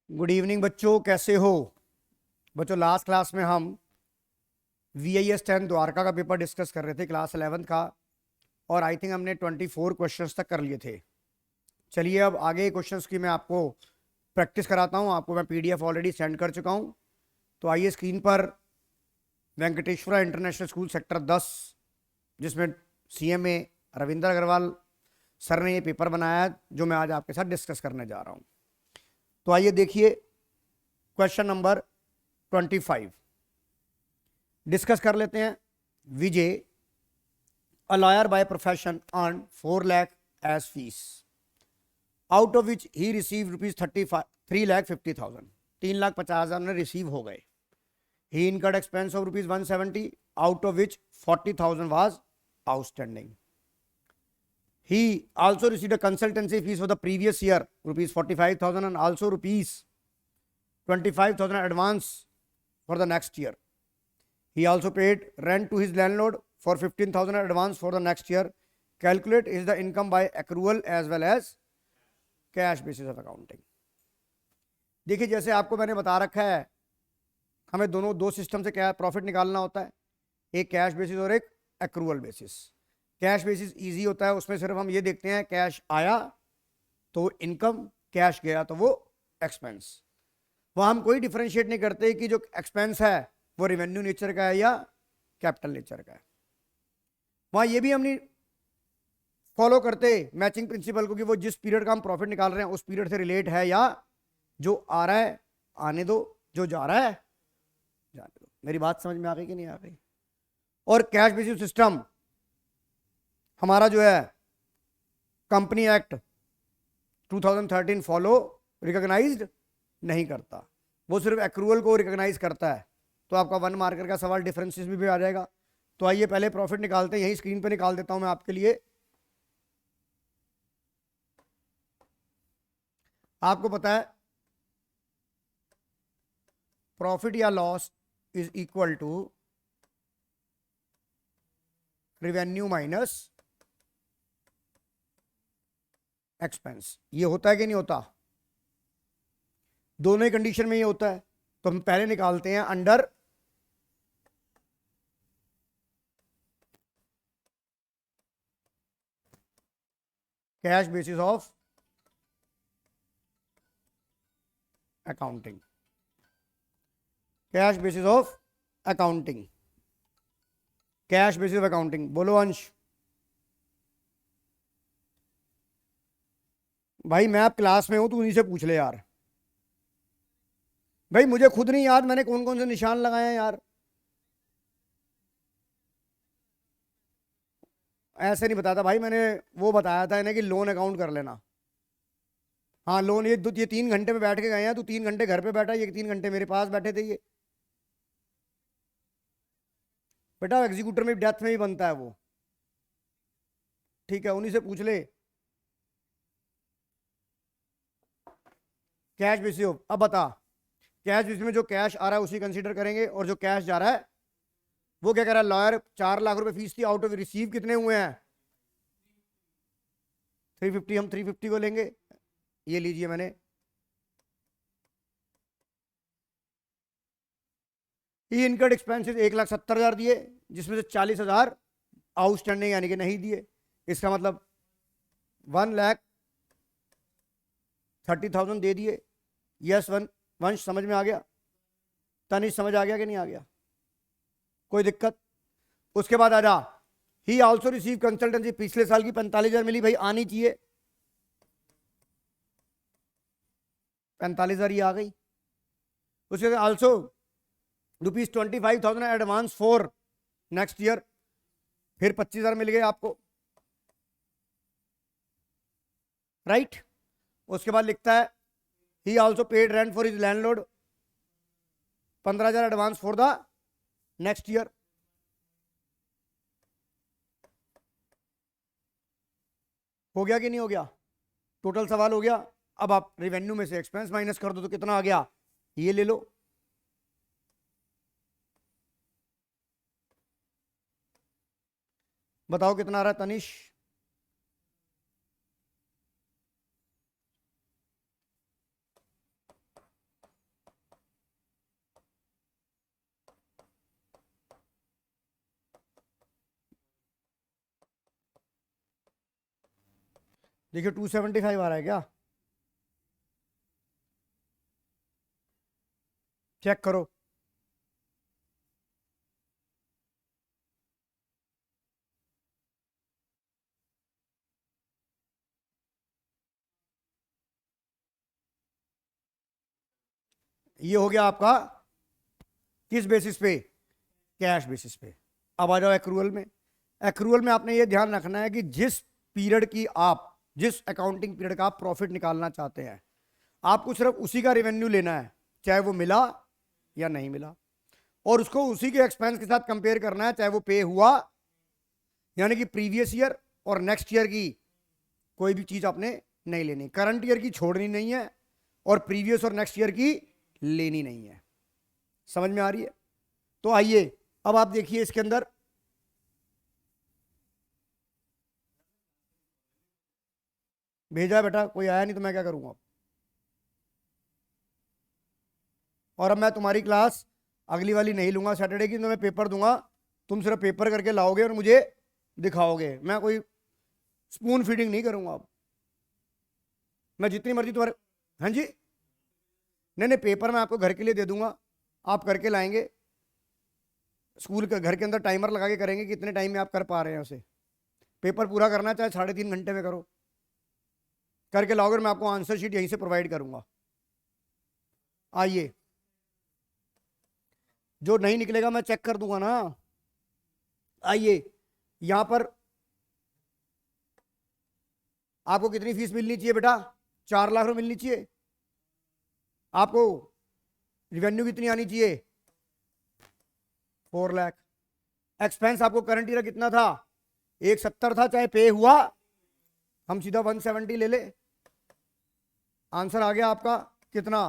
Good evening बच्चों, कैसे हो? बच्चों, लास्ट क्लास में हम VIS 10 द्वारका का पेपर डिस्कस कर रहे थे, क्लास 11th का। और आई थिंक हमने 24 क्वेश्चंस तक कर लिए थे। चलिए अब आगे क्वेश्चंस की मैं आपको प्रैक्टिस कराता हूँ। आपको मैं PDF ऑलरेडी सेंड कर चुका हूँ। तो आइए स्क्रीन पर वेंकटेश्वरा इंटरनेशनल स्कूल सेक्टर 10, जिसमें CMA रविंद्र अग्रवाल सर ने ये पेपर बनाया है, जो मैं आज आपके साथ डिस्कस करने जा रहा हूँ। तो आइए देखिए क्वेश्चन नंबर 25 डिस्कस कर लेते हैं। विजय, a lawyer by profession, earned 4 lakh as fees, out of which he received rupees 3,50,000। 3,50,000 ने रिसीव हो गए। He incurred expense of rupees 170, out of which 40,000 was outstanding. He also received a consultancy fees for the previous year, rupees 45,000, and also rupees 25,000 advance for the next year. He also paid rent to his landlord for 15,000 advance for the next year. Calculate is the income by accrual as well as cash basis of accounting. देखिए, जैसे आपको मैंने बता रखा है, हमें दो system से क्या प्रॉफिट निकालना होता है, एक कैश बेसिस और एक accrual basis. Cash basis easy होता है, उसमें सिर्फ हम ये देखते हैं कैश आया तो इनकम, कैश गया तो वो एक्सपेंस। वहां हम कोई डिफरेंशिएट नहीं करते कि जो एक्सपेंस है वो रेवेन्यू नेचर का है या कैपिटल नेचर का है। वहां ये भी हम नहीं फॉलो करते मैचिंग प्रिंसिपल को कि वो जिस पीरियड का हम प्रॉफिट निकाल रहे हैं उस पीरियड से रिलेट है, या जो आ रहा है आने दो, जो जा रहा है जाने दो। मेरी बात समझ में आ गई कि नहीं आ गई? और कैश बेसिस सिस्टम हमारा जो है कंपनी एक्ट 2013 फॉलो रिकॉग्नाइज्ड नहीं करता, वो सिर्फ एक्रूअल को रिकॉग्नाइज करता है। तो आपका 1 मार्कर का सवाल डिफरेंसेस भी आ जाएगा। तो आइए पहले प्रॉफिट निकालते हैं, यही स्क्रीन पे निकाल देता हूं मैं आपके लिए। आपको पता है प्रॉफिट या loss is equal to revenue minus expense. ये होता है कि नहीं होता? दोनों ही कंडीशन में ये होता है। तो हम पहले निकालते हैं under cash basis of accounting. Cash basis of accounting, cash basis of accounting. बोलो अंश। भाई मैं अब क्लास में हूं, तू उन्हीं से पूछ ले यार। भाई मुझे खुद नहीं याद मैंने कौन कौन से निशान लगाए हैं यार। ऐसे नहीं बताता भाई, मैंने वो बताया था इन्हें कि लोन अकाउंट कर लेना। हाँ लोन, ये 3 घंटे में बैठ के गए हैं, तू 3 घंटे घर पे बैठा, ये 3 घंटे मेरे पास बैठे थे ये। बेटा एग्जीक्यूटर में डेथ में ही बनता है वो। ठीक है, उन्हीं से पूछ ले। कैश बेसिस, अब बता, कैश बेसिस में जो कैश आ रहा है उसी कंसीडर करेंगे, और जो कैश जा रहा है वो क्या कह रहा है? लॉयर 4 लाख रुपए फीस थी, आउट ऑफ रिसीव कितने हुए हैं? 350। हम 350 को लेंगे। ये लीजिए, मैंने ई इनकर्ड एक्सपेंसेस 1,70,000 दिए, जिसमें से 40,000 आउटस्टैंडिंग यानी कि नहीं दिए। इसका मतलब 1,30,000 दे दिए। यस वंश समझ में आ गया? तनिष समझ आ गया कि नहीं आ गया? कोई दिक्कत? उसके बाद आजा, ही ऑल्सो रिसीव कंसल्टेंसी। पिछले साल की 45,000 मिली, भाई आनी चाहिए। 45,000 ही आ गई। उसके बाद also ₹25,000 advance for next year, फिर 25,000 मिल गए आपको, राइट। उसके बाद लिखता है he also paid rent for his landlord, 15,000 advance for the next year. हो गया कि नहीं हो गया? टोटल सवाल हो गया। अब आप रेवेन्यू में से एक्सपेंस माइनस कर दो तो कितना आ गया, ये ले लो। बताओ कितना आ रहा है तनिष? देखिए 275 आ रहा है क्या, चेक करो। ये हो गया आपका किस बेसिस पे, कैश बेसिस पे। अब आ जाओ एक्रूअल में। एक्रूअल में आपने ये ध्यान रखना है कि जिस पीरियड की आप, जिस अकाउंटिंग पीरियड का आप प्रॉफिट निकालना चाहते हैं, आपको सिर्फ उसी का रेवेन्यू लेना है, चाहे वो मिला या नहीं मिला, और उसको उसी के एक्सपेंस के साथ कंपेयर करना है, चाहे वो पे हुआ, यानी कि प्रीवियस ईयर और नेक्स्ट ईयर की कोई भी चीज आपने नहीं लेनी, करंट ईयर की छोड़नी नहीं है और प्रीवियस और नेक्स्ट ईयर की लेनी नहीं है। समझ में आ रही है? तो आइए अब आप देखिए इसके अंदर भेजा है बेटा, कोई आया नहीं तो मैं क्या करूंगा। और अब मैं तुम्हारी क्लास अगली वाली नहीं लूंगा सैटरडे की, तो मैं पेपर दूंगा, तुम सिर्फ पेपर करके लाओगे और मुझे दिखाओगे, मैं कोई स्पून फीडिंग नहीं करूंगा अब। मैं जितनी मर्जी तुम्हारे, हाँ जी, नहीं नहीं, पेपर मैं आपको घर के लिए दे दूंगा, आप करके लाएंगे, स्कूल के घर के अंदर टाइमर लगा के करेंगे कि इतने टाइम में आप कर पा रहे हैं उसे। पेपर पूरा करना चाहे 3.5 घंटे में करो, करके लाओगे, मैं आपको आंसर शीट यहीं से प्रोवाइड करूंगा। आइए, जो नहीं निकलेगा मैं चेक कर दूंगा ना। आइए यहां पर आपको कितनी फीस मिलनी चाहिए बेटा, 4 लाख रुपए मिलनी चाहिए। आपको रिवेन्यू कितनी आनी चाहिए, 4 लाख। एक्सपेंस आपको करंट ईयर कितना था, 170 था, चाहे पे हुआ, हम सीधा 170 ले ले, आंसर आ गया आपका कितना,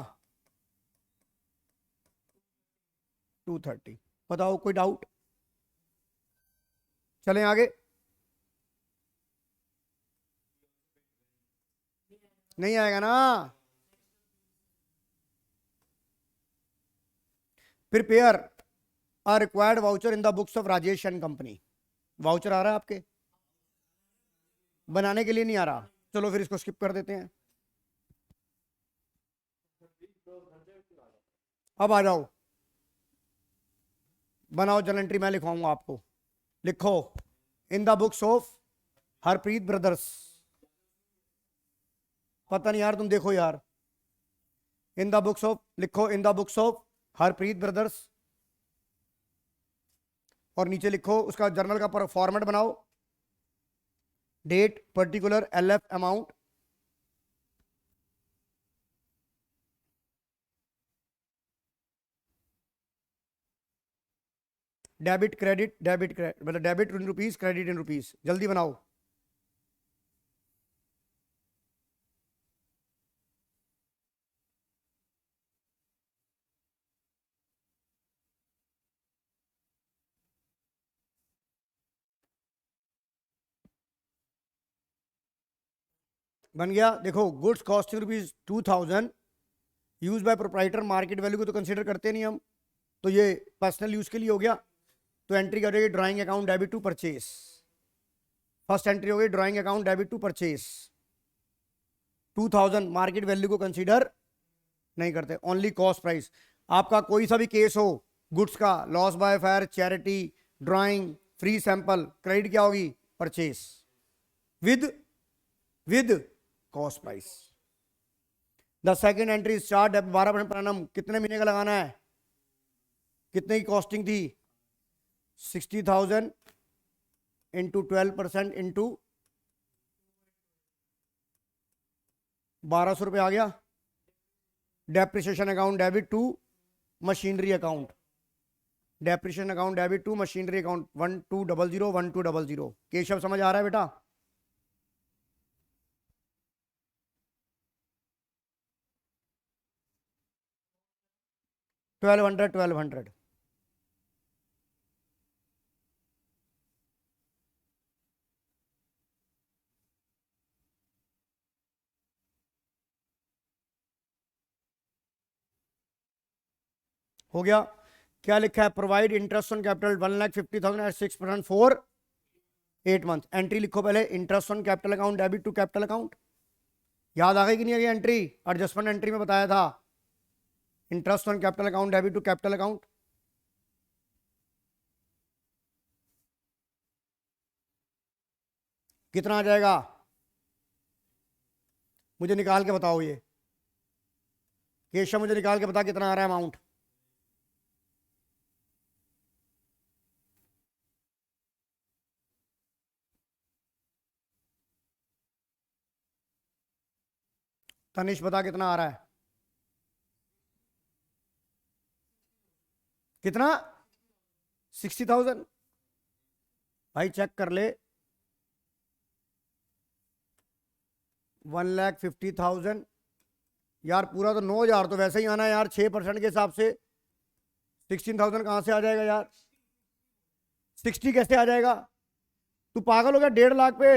230। बताओ कोई डाउट? चलें आगे। नहीं आएगा ना, prepare a required voucher in the books of Rajesh and company. Voucher आ रहा है आपके, बनाने के लिए नहीं आ रहा, चलो फिर इसको स्किप कर देते हैं। अब आ जाओ, बनाओ जर्नल एंट्री, मैं लिखवाऊंगा आपको। लिखो in the books of Harpreet brothers. पता नहीं यार, तुम देखो यार, इन द बुक्स ऑफ, लिखो in the books of Harpreet brothers, और नीचे लिखो उसका जर्नल का फॉर्मेट बनाओ, date, particular, LF, amount, debit credit, debit credit मतलब debit in rupees, credit in rupees, जल्दी बनाओ। बन गया, देखो goods costing ₹2000 use by proprietor, market value को तो कंसीडर करते नहीं हम, तो ये पर्सनल यूज के लिए हो गया, तो एंट्री करेगी drawing account debit to purchase. First entry हो गई drawing account debit to purchase, 2000 market value को कंसीडर नहीं करते, ओनली कॉस्ट प्राइस। आपका कोई सा भी केस हो गुड्स का, loss by fire, charity, drawing, free sample, credit क्या होगी, purchase with with cost price. The second entry chart 12% per annum, कितने महीने का लगाना है, कितने की कॉस्टिंग थी, 60,000 इंटू 12% इंटू 1200 रुपये आ गया। Depreciation account debit to machinery account, depreciation account debit to machinery account 1200 1200। Keshav समझ आ रहा है बेटा? $1200 हो गया। क्या लिखा है, provide interest on capital 1,50,000 at 6% for 8 month. Entry लिखो पहले, interest on capital account debit to capital account. याद आ गई कि नहीं आ गई एंट्री? एडजस्टमेंट एंट्री में बताया था, interest on capital account debit to capital account. कितना आ जाएगा मुझे निकाल के बताओ। ये केशव मुझे निकाल के बता कितना आ रहा है अमाउंट। तनिष बता कितना आ रहा है। कितना? 60,000। भाई चेक कर ले, 1,50,000 यार, पूरा तो 9,000 तो वैसे ही आना है यार 6% के हिसाब से। 16,000 कहाँ से आ जाएगा यार? 60 कैसे आ जाएगा? तू पागल हो गया? 1.5 लाख पे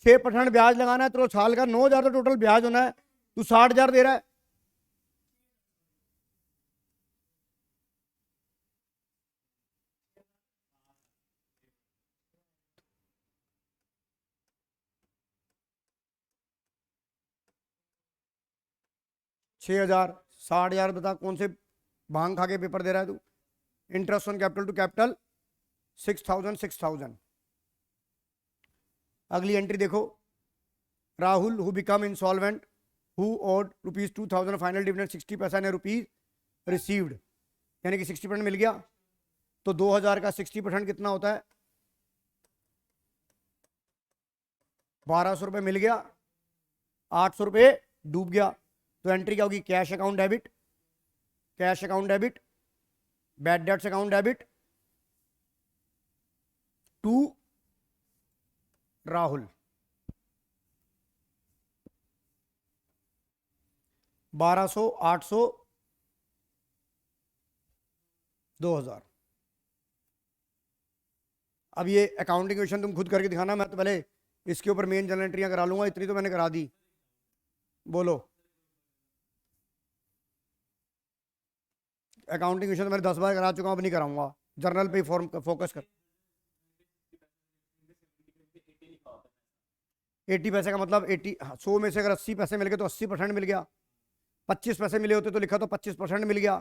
6% ब्याज लगाना है तो साल का 9,000 तो टोटल ब्याज होना है, तू 60,000 दे रहा है। छः हजार 60,000 बता कौन से भांग खा के पेपर दे रहा है तू? Interest on capital to capital 6,000। अगली एंट्री देखो, Rahul who become insolvent who owed ₹2,000 final dividend 60 पैसा ने रुपीज रिसीव्ड, यानी कि 60% मिल गया। तो 2,000 का 60% कितना होता है? 1,200 रुपये मिल गया, 800 रुपये डूब गया। तो एंट्री क्या होगी? Cash account debit, cash account debit, bad debts account debit to Rahul. 1,200, 800, 2,000। अब ये अकाउंटिंग क्वेश्चन तुम खुद करके दिखाना, मैं तो पहले इसके ऊपर मेन जनरल एंट्रियां करा लूंगा, इतनी तो मैंने करा दी। बोलो, अकाउंटिंग क्वेश्चन तो मैंने 10 बार करा चुका हूं, अब नहीं कराऊंगा। जर्नल पे फॉर्म फोकस कर। 80 पैसे का मतलब 80, 100 में से अगर 80 पैसे मिल गए तो 80% मिल गया। 25 पैसे मिले होते तो लिखा तो 25% मिल गया।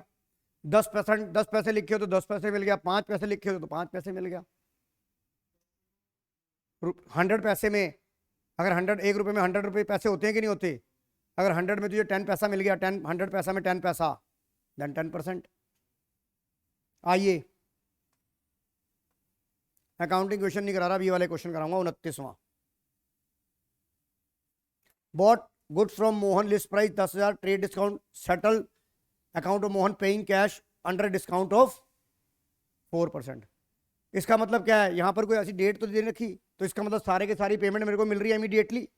10%, 10 पैसे लिखे हो तो 10 पैसे मिल गया। 5 पैसे लिखे हो तो 5 पैसे मिल गया। 100 पैसे में अगर 1 रुपये में 100 रुपये पैसे होते हैं कि नहीं होते? अगर 100 में तुझे 10 पैसा मिल गया, 100 पैसा में 10 पैसा, देन 10%। आइए, अकाउंटिंग क्वेश्चन नहीं करा रहा, ये वाले क्वेश्चन कराऊंगा। 29वां, bought goods from Mohan, list price 10,000, trade discount, settle account of Mohan paying cash under discount of 4%। इसका मतलब क्या है? यहां पर कोई ऐसी डेट तो दे रखी, तो इसका मतलब सारे के सारी पेमेंट मेरे को मिल रही है इमीडिएटली।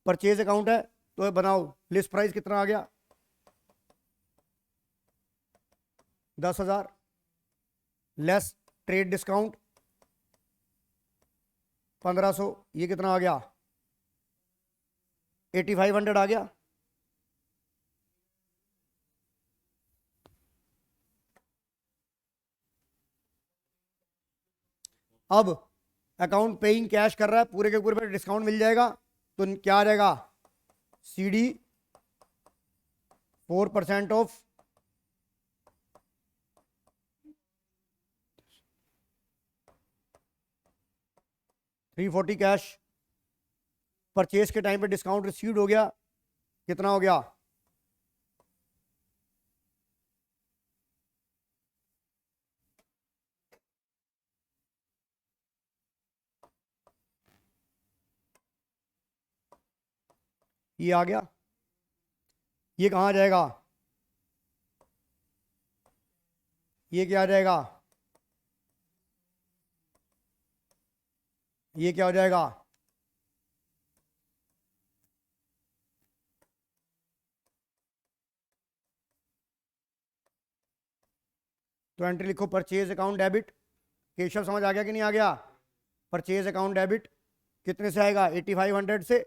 परचेज अकाउंट है तो बनाओ, लिस्ट प्राइस कितना आ गया? 10,000 लेस ट्रेड डिस्काउंट 1,500, ये कितना आ गया? 8,500 आ गया। अब अकाउंट पेइंग कैश कर रहा है, पूरे के पूरे पर डिस्काउंट मिल जाएगा, तो क्या आ जाएगा? CD 4% of 340 cash. परचेज के टाइम पे डिस्काउंट रिसीव्ड हो गया, कितना हो गया? ये आ गया। ये कहाँ आ जाएगा? ये क्या आ जाएगा? ये क्या हो जाएगा? तो एंट्री लिखो, परचेज अकाउंट डेबिट। केशव समझ आ गया कि नहीं आ गया? परचेज अकाउंट डेबिट कितने से आएगा? 8,500 से।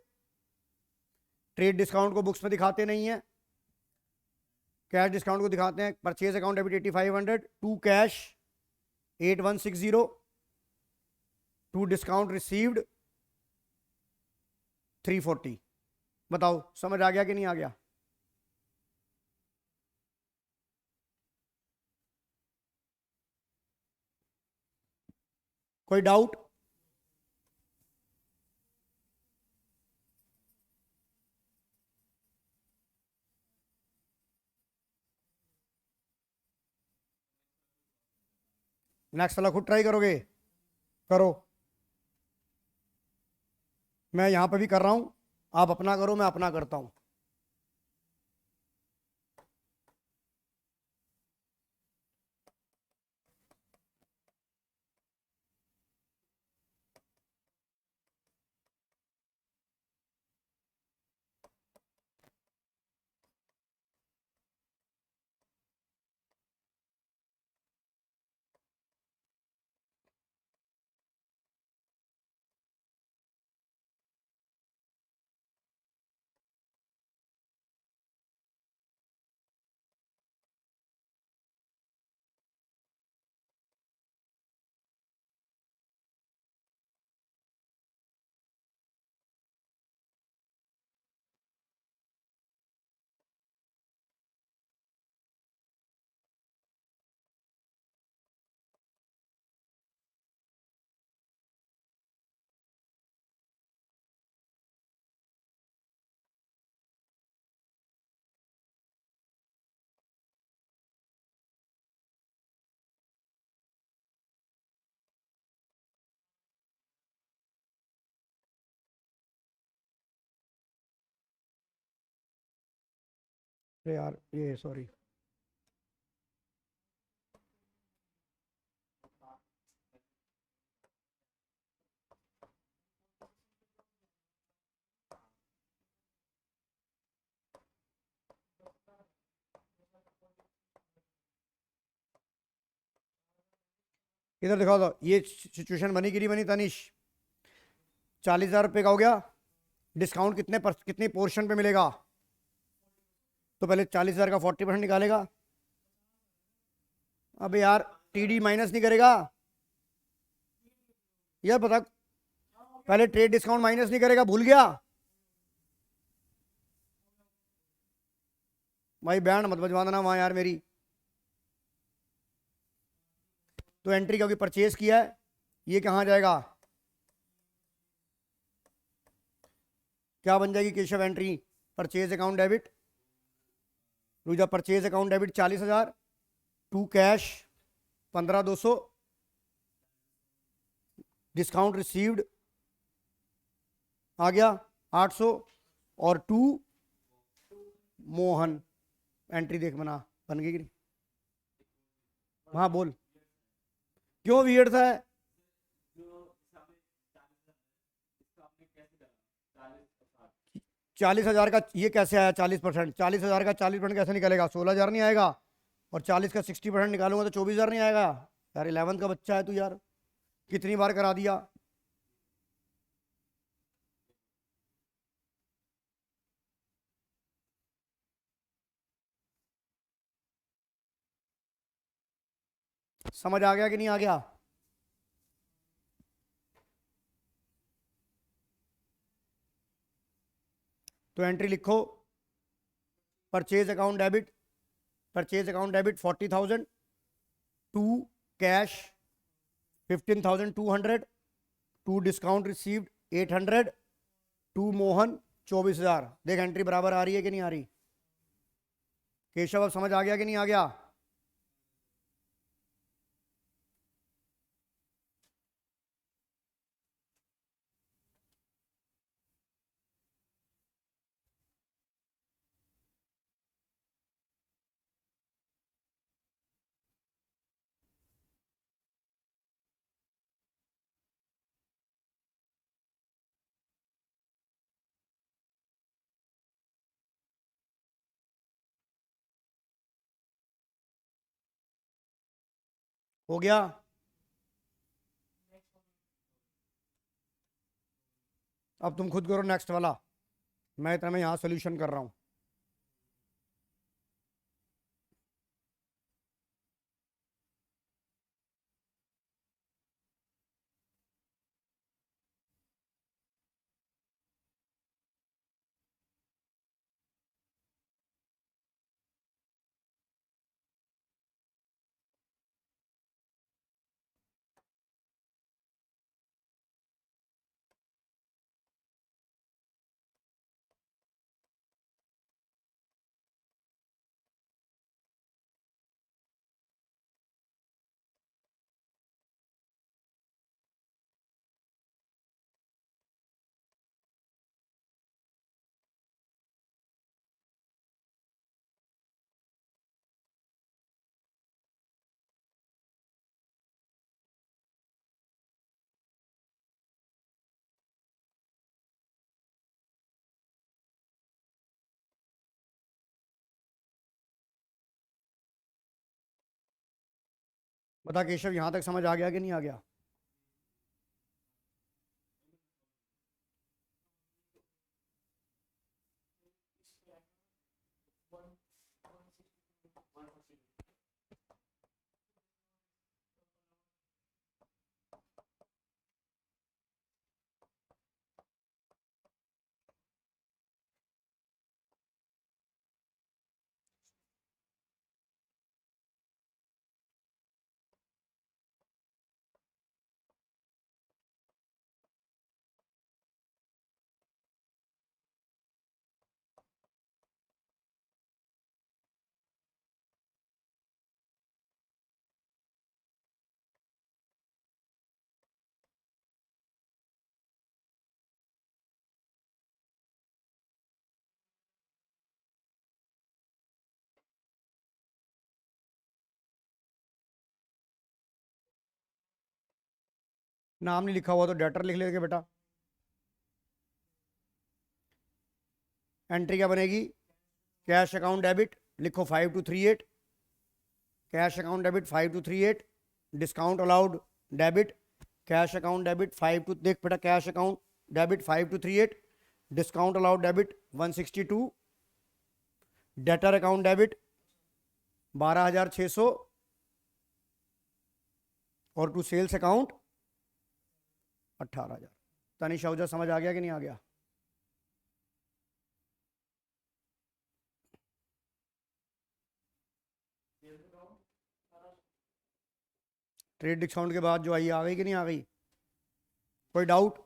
ट्रेड डिस्काउंट को बुक्स में दिखाते नहीं है, कैश डिस्काउंट को दिखाते हैं। Purchase account debit 8,500 to cash 8,160। To discount received 340। बताओ समझ आ गया कि नहीं आ गया? कोई डाउट? नेक्स्ट वाला खुद ट्राई करोगे? करो। मैं यहां पे भी कर रहा हूं, आप अपना करो, मैं अपना करता हूं। अरे यार ये सॉरी। इधर दिखाओ तो, ये सिचुएशन बनी कि नहीं बनी तनिष? 40,000 रुपये का हो गया। डिस्काउंट कितने पोर्शन पे मिलेगा? तो पहले 40,000 का 40% निकालेगा। अबे यार टीडी माइनस नहीं करेगा यार, बता। पहले ट्रेड डिस्काउंट माइनस नहीं करेगा, भूल गया? भाई बैंड मत बजवा देना वहां यार मेरी। तो एंट्री क्योंकि परचेज किया है, ये कहाँ जाएगा? क्या बन जाएगी केशव एंट्री? परचेज अकाउंट डेबिट, रुजा purchase account debit 40,000, to cash 15,200, discount received आ गया 800, और टू मोहन। एंट्री देख बना, बन गई कि नहीं? हाँ बोल, क्यों वियर्ड था? 40,000 का ये कैसे आया 40%? 40,000 का 40% कैसे निकलेगा? 16,000 नहीं आएगा, और 40 का 60% निकालूंगा तो 24,000 नहीं आएगा। यार 11th का बच्चा है तू यार, कितनी बार करा दिया। समझ आ गया कि नहीं आ गया? तो एंट्री लिखो, purchase account debit, purchase account debit 40,000, to cash 15,200, to discount received 800, to Mohan 24,000। देख एंट्री बराबर आ रही है कि नहीं आ रही? केशव अब समझ आ गया कि नहीं आ गया? हो गया? अब तुम खुद करो नेक्स्ट वाला, मैं इतना में यहां सोल्यूशन कर रहा हूं। बता केशव, यहां तक समझ आ गया कि नहीं आ गया? नाम नहीं लिखा हुआ तो डेटर लिख लेंगे बेटा। एंट्री क्या बनेगी? कैश अकाउंट डेबिट, लिखो 5238। Cash account debit 5238। Discount allowed debit, cash account debit 5 to, देख बेटा, cash account debit 5238, discount allowed debit 162, debtor account debit 12,600 और to sales account 18,000। Tanish Ahuja समझ आ गया कि नहीं आ गया? ट्रेड डिस्काउंट के बाद जो आई आ गई कि नहीं आ गई? कोई डाउट?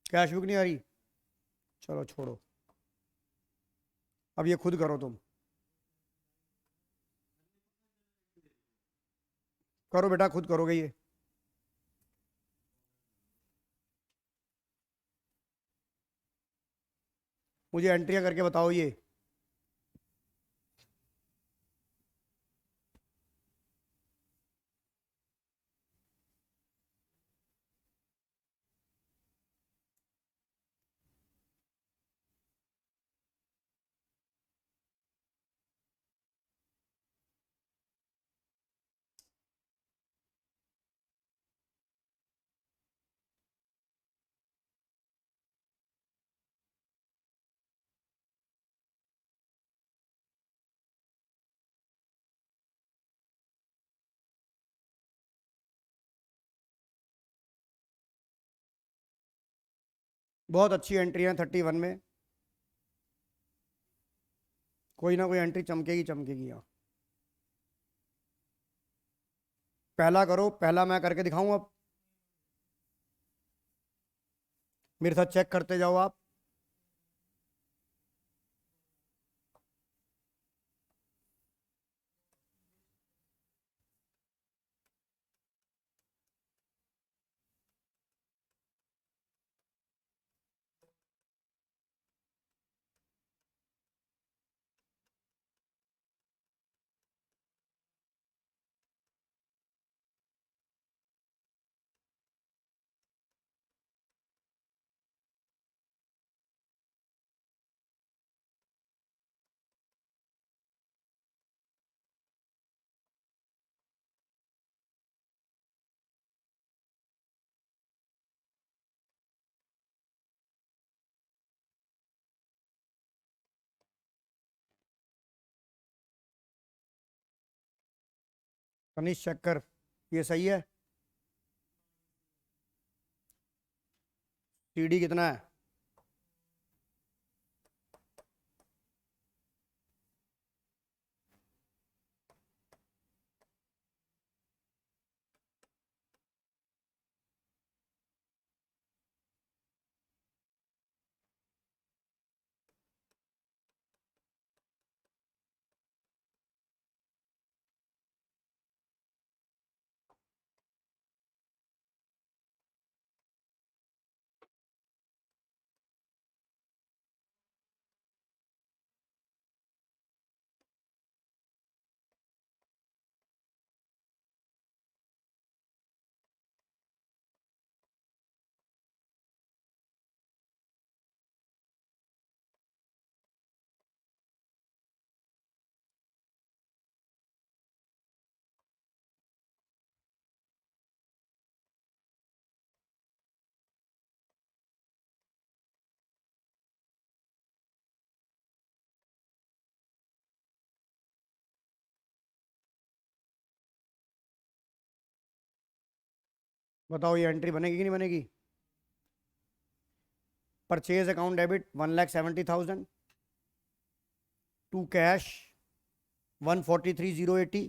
कैश बुक नहीं आ रही? चलो छोड़ो, अब ये खुद करो तुम। करो बेटा, खुद करोगे ये। मुझे एंट्रियां करके बताओ ये। बहुत अच्छी एंट्री है 31 में, कोई ना कोई एंट्री चमकेगी चमकेगी यहाँ। पहला करो, पहला मैं करके दिखाऊं अब, मेरे साथ चेक करते जाओ आप। तनिष चेक कर, ये सही है? सीडी कितना है? बताओ ये एंट्री बनेगी कि नहीं बनेगी? Purchase account debit 1,70,000, to cash 143,080,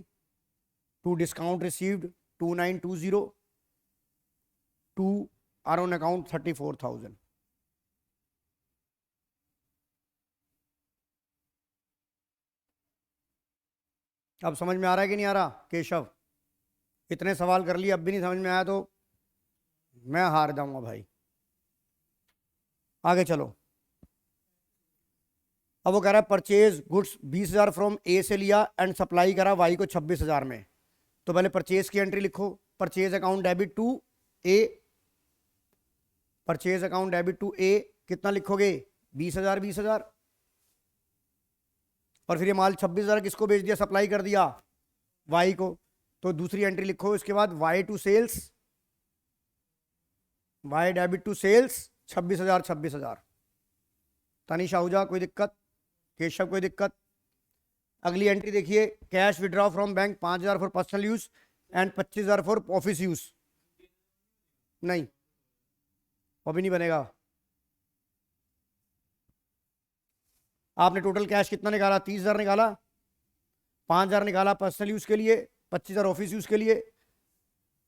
to discount received 2,920, to R on account 34,000। अब समझ में आ रहा है कि नहीं आ रहा केशव? इतने सवाल कर लिए अब भी नहीं समझ में आया तो मैं हार जाऊंगा भाई। आगे चलो। अब वो कह रहा है परचेज गुड्स 20,000 फ्रॉम ए से लिया एंड सप्लाई करा वाई को 26,000 में। तो पहले परचेज की एंट्री लिखो, purchase account debit to A, purchase account debit to A कितना लिखोगे? 20,000 20,000। और फिर ये माल 26,000 किसको बेच दिया? सप्लाई कर दिया वाई को। तो दूसरी एंट्री लिखो इसके बाद Y to sales, Y debit to sales 26,000 26,000। Tanish Ahuja कोई दिक्कत? केशव कोई दिक्कत? अगली एंट्री देखिए, cash withdraw from bank 5,000 for personal use and 25,000 for office use. नहीं, वो भी नहीं बनेगा। आपने टोटल कैश कितना निकाला? 30,000 निकाला, 5,000 निकाला पर्सनल यूज के लिए, 25,000 ऑफिस यूज के लिए।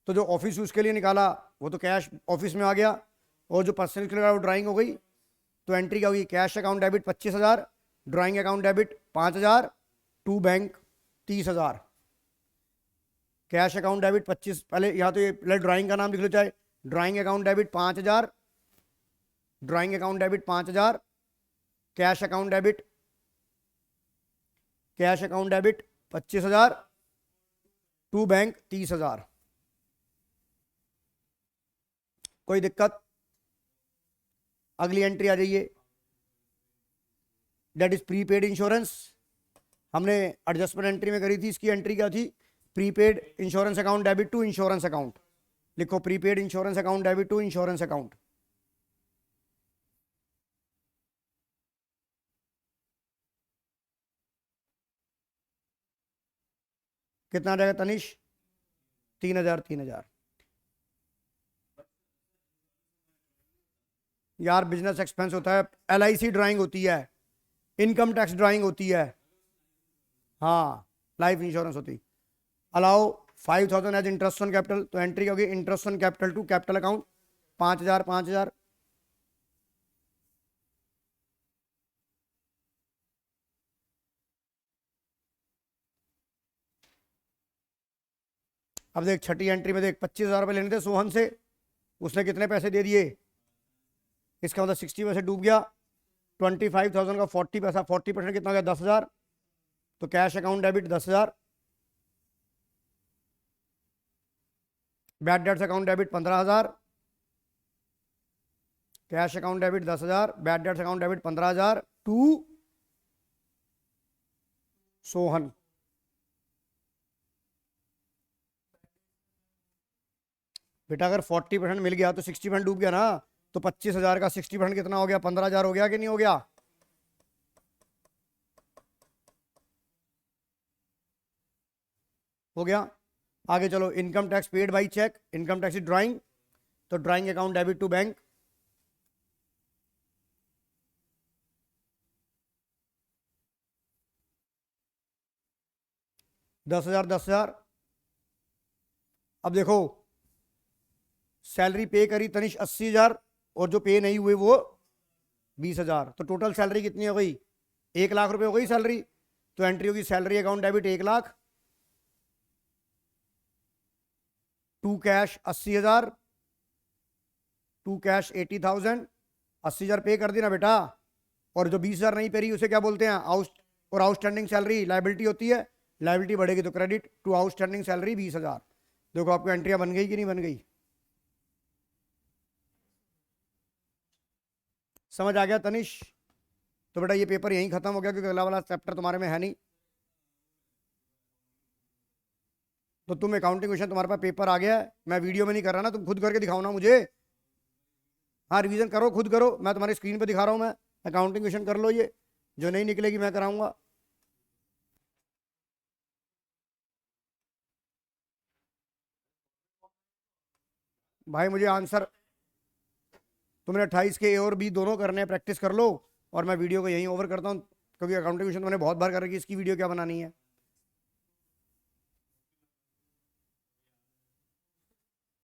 तो जो ऑफिस यूज के लिए निकाला वो तो कैश ऑफिस में आ गया, और जो पर्सनल यूज के लिए वो ड्राइंग हो गई। तो एंट्री क्या होगी? Cash account debit 25,000, drawing account debit 5,000, to bank 30,000। Cash account debit 25, पहले यहाँ तो ये पहले ड्राइंग का नाम लिख लो चाहे। Drawing account debit 5,000, drawing account debit 5,000, cash account debit, cash account debit 25,000, to bank 30,000। कोई दिक्कत? अगली एंट्री आ जाइए, दैट इज प्रीपेड इंश्योरेंस। हमने एडजस्टमेंट एंट्री में करी थी, इसकी एंट्री क्या थी? Prepaid insurance account debit to insurance account. लिखो prepaid insurance account debit to insurance account. कितना आ जाएगा तनिष? 3,000 3,000। यार बिजनेस एक्सपेंस होता है, LIC ड्राइंग होती है, इनकम टैक्स ड्राइंग होती है, हाँ लाइफ इंश्योरेंस होती। Allow 5,000 as interest on capital. तो एंट्री होगी interest on capital to capital account 5,000 5,000। अब देख छठी एंट्री में देख 25,000 रुपये लेने थे सोहन से, उसने कितने पैसे दे दिए? इसका मतलब 60 पैसे डूब गया। 25,000 का 40 पैसा, 40% कितना हो गया? 10,000। तो cash account debit 10,000, bad debts account debit 15,000, cash account debit 10,000, bad debts account debit 15,000, टू सोहन। बेटा अगर 40% मिल गया तो 60% डूब गया ना। तो 25,000 का 60% कितना हो गया? 15,000 हो गया कि नहीं हो गया? हो गया। आगे चलो, income tax paid by cheque, income tax drawing. तो drawing account debit to bank, दस हजार 10,000। अब देखो सैलरी पे करी तनिष 80,000, और जो पे नहीं हुए वो 20,000। तो टोटल सैलरी कितनी हो गई? 1,00,000 रुपए हो गई सैलरी। तो एंट्री होगी salary account debit 1,00,000, to cash 80,000, to cash 80,000। 80,000 पे कर देना बेटा, और जो 20,000 नहीं पे रही उसे क्या बोलते हैं? आउट, और आउटस्टैंडिंग सैलरी लाइबिलिटी होती है, लाइबिलिटी बढ़ेगी तो क्रेडिट टू आउटस्टैंडिंग सैलरी 20,000। देखो आपकी एंट्रियां बन गई कि नहीं बन गई? समझ आ गया तनिष? तो बेटा ये पेपर यहीं खत्म हो गया, क्योंकि अगला वाला चैप्टर तुम्हारे में है नहीं। तो तुम अकाउंटिंग क्वेश्चन तुम्हारे पास पेपर आ गया है, मैं वीडियो में नहीं कर रहा ना, तुम खुद करके दिखाओ ना मुझे। हाँ रिवीजन करो, खुद करो, मैं तुम्हारी स्क्रीन पे दिखा रहा हूँ। मैं अकाउंटिंग क्वेश्चन कर लो, ये जो नहीं निकलेगी मैं कराऊंगा। भाई मुझे आंसर, तुमने 28 के ए और बी दोनों करने हैं, प्रैक्टिस कर लो और मैं वीडियो को यहीं ओवर करता हूँ, क्योंकि अकाउंटिंग क्वेश्चन मैंने बहुत बार कर रखी है, इसकी वीडियो क्या बनानी है।